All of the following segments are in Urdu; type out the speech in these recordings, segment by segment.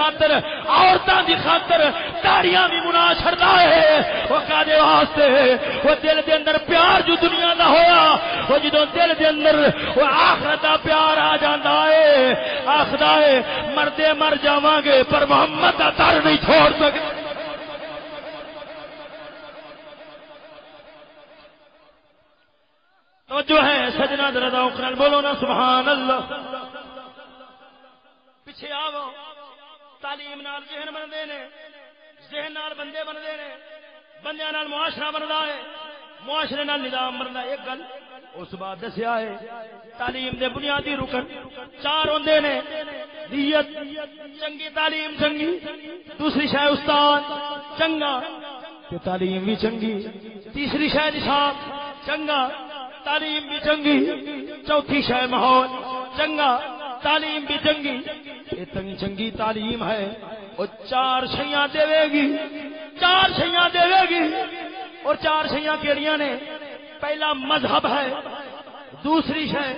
خاطر عورتاں دی خاطر داڑیاں بھی منا چھڑدا ہے وہ کادے واسطے وہ دل دے اندر پیار جو دنیا دا ہویا وہ جدوں دل دے اندر وہ آخرت دا پیار آ جاندا ہے آخدا ہے مردے مر جاواں گے پر محمد دا در نہیں چھوڑ سکتے تو جو ہے سجنا دردا اخرل بولو نا سبحان اللہ پیچھے آو تعلیم نال ذہن بندے نے ذہن نال بندے بندے نے بندیاں نال معاشرہ بندا ہے معاشرے نال نظام بندا ہے ایک گل اس بعد دسیا ہے تعلیم دے بنیادی رکن چار ہوندے نے نیت چنگی تعلیم چنگی دوسری شے استاد چنگا تے تعلیم بھی چنگی تیسری شے نصاب چنگا تعلیم بھی چنگی چوتھی شے ماحول چنگا تعلیم بھی چنگی اتنی چنگی تعلیم ہے وہ چار شیاں دے گی چار شیاں دے گی اور چار شیاں کیڑیاں نے پہلا مذہب ہے دوسری شے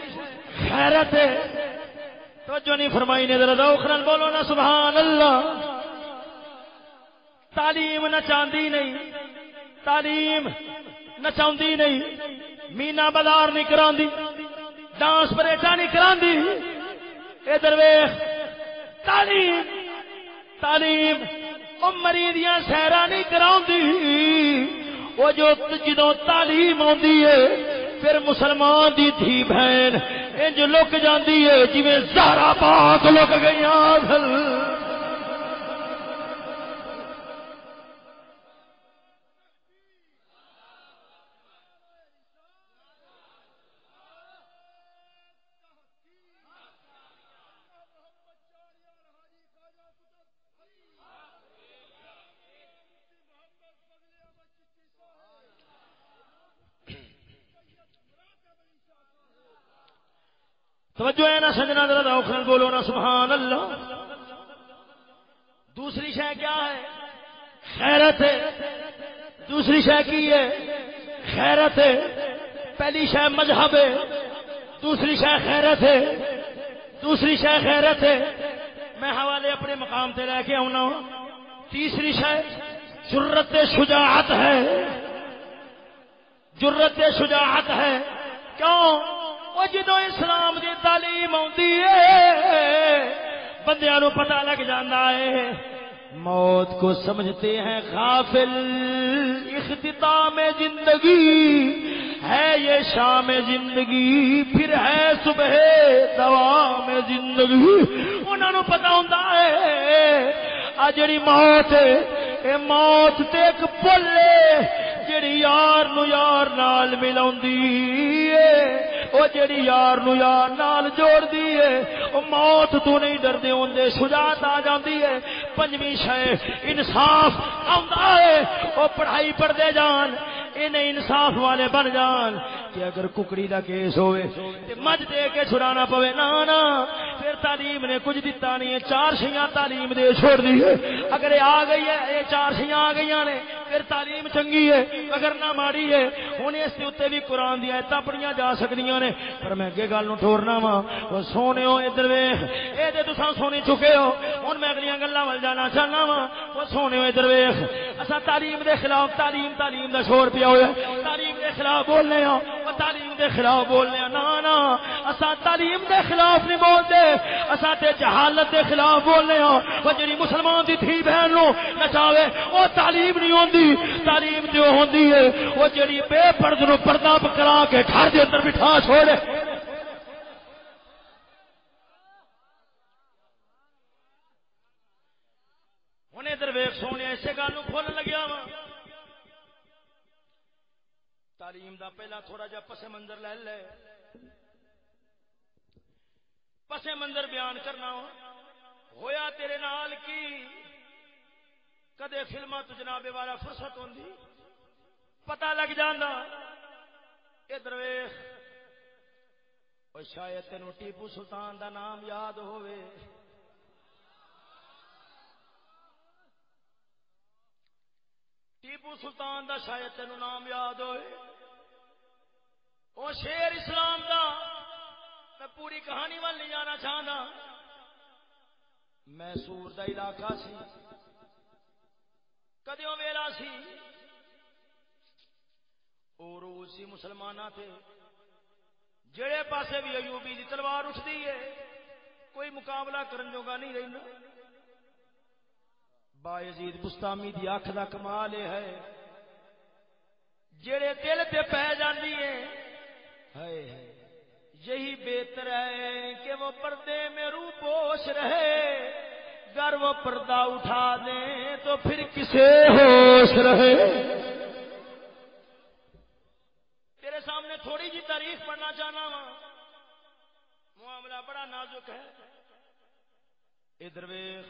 خیرت ہے توجہ نہیں فرمائی نے ذرا ذوقن بولو نا سبحان اللہ تعلیم نچاندی نہیں تعلیم نچاندی نہیں مینا بازار نہیں کراندی ڈانس پریڈاں نہیں کراندی ادھر ویکھ تعلیم تعلیم او مریدیاں سیرا نہیں کراندی وہ جو جدوں تعلیم آندی ہے پھر مسلمان دی دھی بہن انج لک جاندی ہے جویں زہرا پاک لک گئیاں توجہ ہے نا سجنا ذرا اوکھن بولو نا سبحان اللہ دوسری شے کیا ہے خیرت ہے دوسری شے کی ہے خیرت ہے پہلی شے مذہب ہے دوسری شے خیرت ہے دوسری شے خیرت ہے میں حوالے اپنے مقام تے لے کے آنا ہوں تیسری شے جرت شجاعت ہے جرت شجاعت ہے کیوں وہ جدو اسلام کی تعلیم آتی ہے بندیاں نو پتہ لگ جاتا ہے موت کو سمجھتے ہیں غافل اختتام زندگی ہے یہ شام زندگی پھر ہے صبح دوام زندگی انہوں نے پتہ ہوتا ہے آ جڑی موت اے موت تے ایک پل ہے جڑی یار نو یار نال ملاوندی ہے او جڑی یار نو یار نال جوڑ دی ہے او موت تو نہیں ڈردے ہوندے شجاعت آ جاندی ہے پنجویں شے انصاف آندا ہے او پڑھائی پڑھدے جان انہیں انصاف والے بن جان کہ اگر ککڑی دا کیس ہوئے تے مجھ دے کے چھڑانا پوے نا نا پھر تعلیم نے کچھ دیتا نہیں ہے چار شیاں تعلیم دے چھوڑ دی ہے اگر یہ آ گئی ہے یہ چار شیاں آ گئی نے پھر تعلیم چنگی ہے اگر نہ ماڑی ہے ہن اس دے اوتے بھی قرآن دی آیتاں پڑھیاں جا سکدیاں نے پر میں اگے گل نو ٹھورنا وا او سونےو ادھر ویکھ اے تے تساں سونی چکے ہو ہن میں اگلیاں گلاں ول جانا چاہنا وا او سونےو ادھر ویکھ اساں تعلیم دے خلاف تعلیم دا شور پیا ہویا تعلیم دے خلاف بولنے ہاں تعلیم دے خلاف بولنے نا نا اساں تعلیم دے خلاف نہیں بولتے اساں تے جہالت دے خلاف بولنے ہاں وہ جڑی مسلمان دی تھی بہن نو نچاوے او تعلیم نہیں ہوندی تعلیم جو ہوندی ہے وہ جڑی بے پرد نو پردہ کرا کے گھر دے اندر بٹھا چھوڑے ہن ادھر ویکھ سونے اسے گل نو کھول لگیا وا تعلیم دا پہلا تھوڑا جا پس منظر لے لے پس منظر بیان کرنا ہویا تیرے نال کی کدے فلماں تو جناب والا فرصت ہوندی پتہ لگ جاندا ادھر ویکھ او شاید تینوں ٹیپو سلطان دا نام یاد ہووے ٹیپو سلطان دا شاید تینوں نام یاد ہوئے او شیر اسلام دا میں پوری کہانی وال نہیں جانا چاہتا میسور دا علاقہ سی کدیوں ویلا سی او روز سی مسلماناں تے جڑے پاسے بھی ایوبی دی تلوار اٹھدی ہے کوئی مقابلہ کرن جوگا نہیں رہنا. بایزید بستامی دی آنکھ دا کمال ہے جڑے دل تے پہ جاندی ہے ہائے یہی بہتر ہے کہ وہ پردے میں رو پوش رہے گر وہ پردہ اٹھا دیں تو پھر کسے ہوش رہے. تیرے سامنے تھوڑی جی تاریخ پڑھنا چاہنا وا معاملہ بڑا نازک ہے. ادھر ویکھ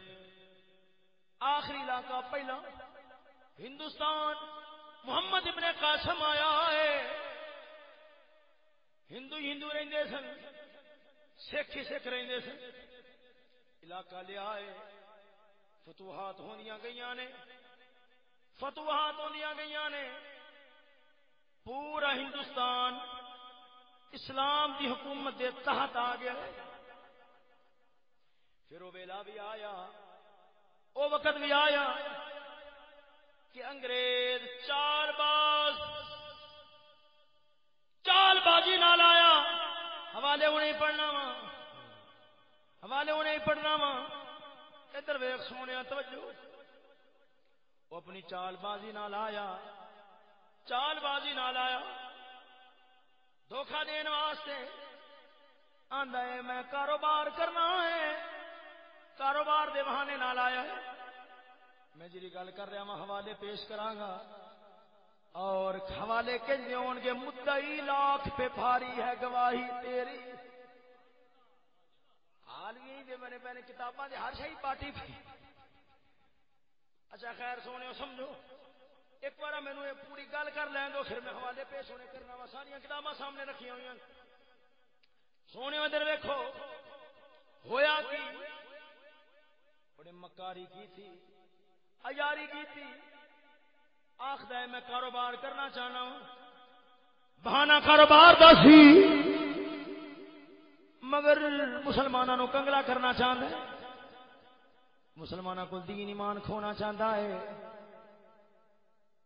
آخری علاقہ پہلا ہندوستان محمد ابن قاسم آیا ہے. ہندو ہندو رہندے سن سکھ ہی سکھ رہندے سن. علاقہ لیا ہے فتوحات ہوندیاں گئیاں نے فتوحات ہوندیاں گئیاں نے پورا ہندوستان اسلام دی حکومت دے تحت آ گیا ہے. پھر وہ ویلا بھی آیا وہ وقت بھی آیا کہ انگریز چال بازی نال آیا. حوالے انہیں پڑھنا وا حوالے انہیں پڑھنا وا. ادھر ویکھ سونے توجہ وہ اپنی چال بازی نال آیا چال بازی نال آیا دھوکھا دین واسطے آندا ہے میں کاروبار کرنا ہے کاروبار دے بہانے نال آیا ہے. میں جی گل کر رہا ہوں حوالے پیش کراں گا اور حوالے کے ہون گے مدعی لاکھ پہ بھاری ہے گواہی تیری. حال یہی دے میں نے پہلے کتاباں دے ہر شئی پاٹی پی. اچھا خیر سونے سمجھو ایک بار مینوں یہ پوری گل کر لین دو پھر میں حوالے پیش ہونے کرنا وا. ساری کتاباں سامنے رکھی ہوئی ہیں. سونے ادھر ویکھو ہویا کی بڑے مکاری کی تھی عیاری کی تھی. آخدا ہے میں کاروبار کرنا چاہنا ہوں بہانہ کاروبار دا سی مگر مسلمانوں کو کنگلا کرنا چاہتا ہے مسلمانوں کو دین ایمان کھونا چاہتا ہے.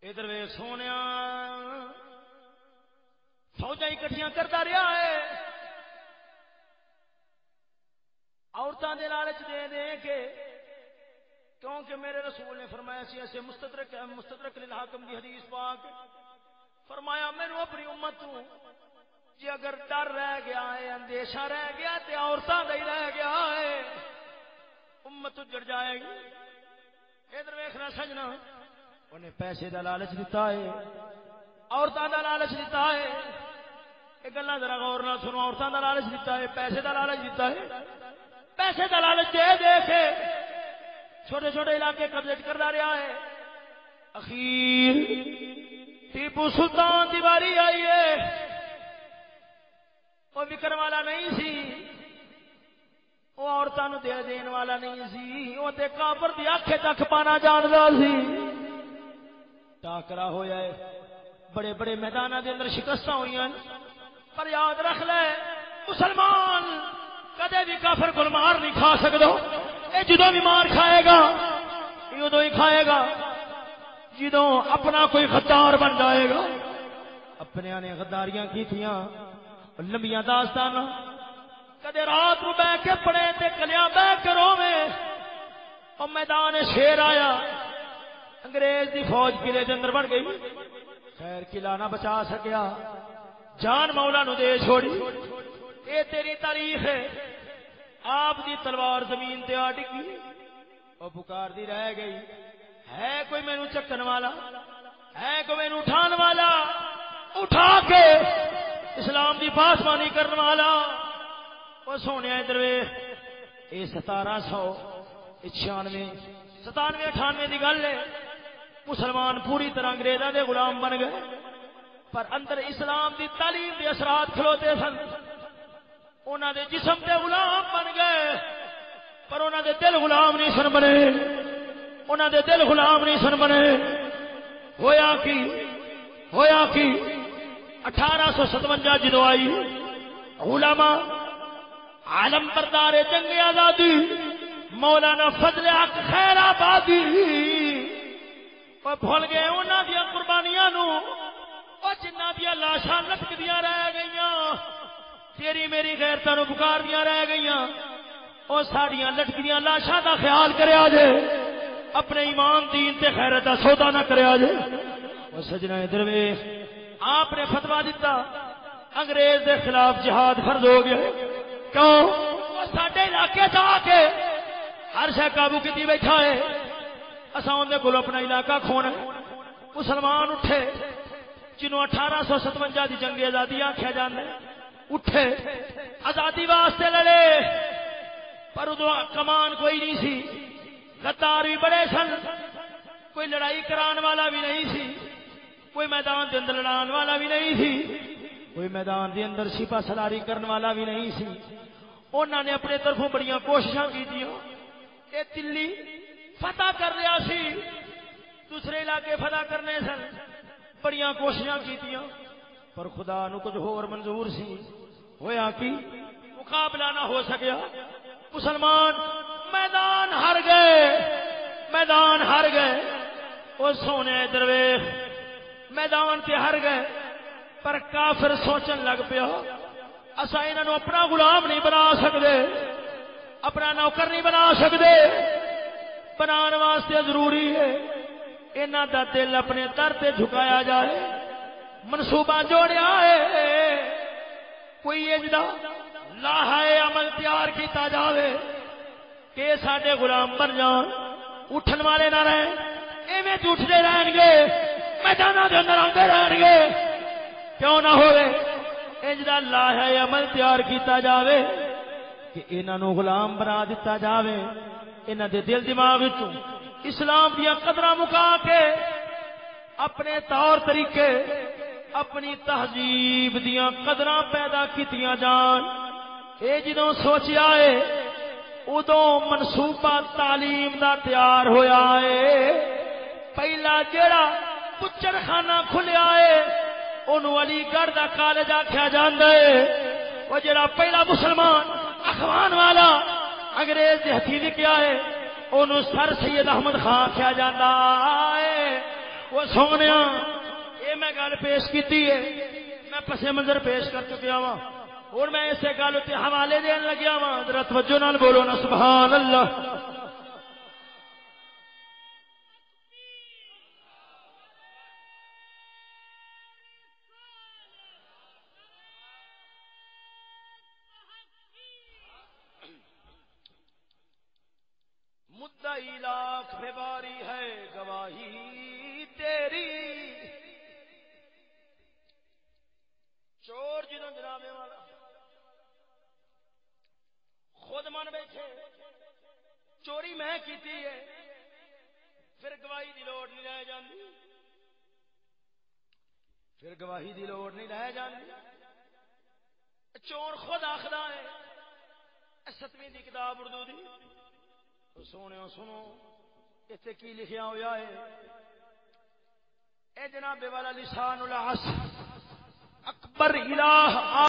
ادھر ویکھ سونیا فوجاں اکٹھیاں کرتا رہا ہے عورتاں دے لالچ دے دے کے کیونکہ میرے رسول نے فرمایا سی ایسے مستدرک للحاکم دی حدیث پاک فرمایا مینوں اپنی امت تو جی اگر ڈر رہ گیا ہے اندیشہ رہ گیا تے عورتاں دا ہی رہ گیا ہے امت اجڑ جائے گی. ادھر ویکھنا سجنا انہیں پیسے دا لالچ دیتا ہے عورتاں دا لالچ دیتا ہے. یہ گلاں ذرا غور نال سنو. عورتاں دا لالچ دیتا ہے پیسے دا لالچ دیتا ہے. پیسے دا لالچ دے دے کے چھوٹے چھوٹے علاقے قبضے کرتا رہا ہے. اخیر ٹیپو سلطان دی باری آئی ہے. وہ وکر والا نہیں سی وہ عورتوں دے دین والا نہیں سی وہ تے کافر دی آنکھیں تک پانا جاندا سی. ٹاکرا ہویا ہے بڑے بڑے میداناں دے اندر شکستاں ہوئیاں پر یاد رکھ لے مسلمان کدے بھی کافر کو مار نہیں کھا سکدا. اے جدوں بھی مار کھائے گا ادو ہی کھائے گا جدوں اپنا کوئی غدار بن جائے گا. اپنے نے غداریاں کی تھیاں لمبیاں داستان کدے رات کو بہ کے پڑے تے کلیاں بہ کے روویں. اور میدان شیر آیا انگریز دی فوج قلعے دے اندر بڑھ گئی خیر قلعہ نہ بچا سکیا جان مولا نو دے چھوڑی. اے تیری تاریخ ہے. آپ دی تلوار زمین تے آ ڈگی اور پکار دی رہ گئی ہے کوئی مینوں چکن والا ہے کوئی مینوں اٹھان والا اٹھا کے اسلام دی پاسبانی کرنے والا. وہ سونے ادھر ویکھ اے 1796 97 98 دی گل ہے. مسلمان پوری طرح انگریزاں دے غلام بن گئے پر اندر اسلام دی تعلیم دے اثرات کھلوتے سن. انہاں دے جسم دے غلام بن گئے پر انہاں دے دل غلام نہیں سن بنے. انہاں دے دل غلام نہیں سن بنے. ہویا کی 1857 جدو آئی علماء عالم بردار جنگ آزادی مولانا فضل حق خیر آبادی وہ بھول گئے انہاں دی قربانیاں نو او جنہاں دی لاشاں لٹکدیاں رہ گئیاں تیری میری غیرتاں نو پکاردیاں رہ گئیاں او ساڈیاں لٹکدیاں لاشاں دا خیال کریا جے اپنے ایمان دین تے غیرت دا سودا نہ کریا جے او سجنا ادھر ویکھ آپ نے فتویٰ دیتا انگریز دے خلاف جہاد فرض ہو گیا کیوں وہ ساڈے علاقے جا کے ہر شے قابو کیتی بیٹھا ہے اساں اون دے کول اپنا علاقہ کھونا مسلمان اٹھے جنہوں 1857 دی جنگ آزادی آکھیا جاندا اٹھے آزادی واسطے لڑے پر ادو کمان کوئی نہیں سی غدار بھی بڑے سن کوئی لڑائی کران والا بھی نہیں سی کوئی میدان دے اندر لڑان والا بھی نہیں سی کوئی میدان دے اندر سپاہ سالاری کرن والا بھی نہیں سی انہوں نے اپنے طرفوں بڑیاں کوششاں کیتیاں اے دلی فتح کر رہا سی دوسرے علاقے فتح کرنے سن بڑیاں کوششاں کیتیاں پر خدا نو کچھ ہور منظور سی ہویا کی مقابلہ نہ ہو سکیا مسلمان میدان ہار گئے او سونے درویش میدان تے ہار گئے پر کافر سوچن لگ پیا اسا انہاں نو اپنا غلام نہیں بنا سکدے اپنا نوکر نہیں بنا سکدے بنان واسطے ضروری ہے انہاں دا دل اپنے در تے جھکایا جائے منصوبہ جوڑیا ہے کوئی اجدا لاہے عمل تیار کیتا جاوے کہ ساڈے غلام بن جان اٹھن والے نہ رہن ایویں جھوٹتے رہن گے میداناں دے اندر آندے رہن گے کیوں نہ ہوئے اجدا لاہے عمل تیار کیتا جاوے کہ انہاں نو غلام بنا دیتا جاوے انہاں دے دل دماغ وچوں اسلام دیا قدراں مکا کے اپنے طور طریقے اپنی تہذیب دیا قدراں پیدا کیتیاں جان اے جدوں سوچیا ہے ادوں منصوبہ تعلیم دا تیار ہویا ہے پہلا جیڑا کچڑ خانہ کھلیا ہے انہوں علی گڑھ دا کالج آکھیا جاندا ہے وہ جڑا پہلا مسلمان اخوان والا انگریز دے ہتھی لکھیا ہے انہوں سر سید احمد خان آکھیا جاندا ہے وہ سونیا یہ میں گل پیش کیتی ہے میں پس منظر پیش کر چکیا ہوں اور میں اسے گل تے حوالے دین لگیا ہوں ذرا توجہ نال بولو نا سبحان اللہ مدعی لاکھ پہ باری ہے گواہی تیری چور جنہوں جنابے والا خود من بیٹھے چوری میں کیتی ہے پھر گواہی دی لوڑ نہیں رہ جاندی پھر گواہی دی لوڑ نہیں رہ جاندی چور خود آخدا ہے 7ویں دی کتاب اردو دی سونےو سنو اتنے کی لکھیا ہویا ہے اے جناب والا لسان العصر اکبر الہ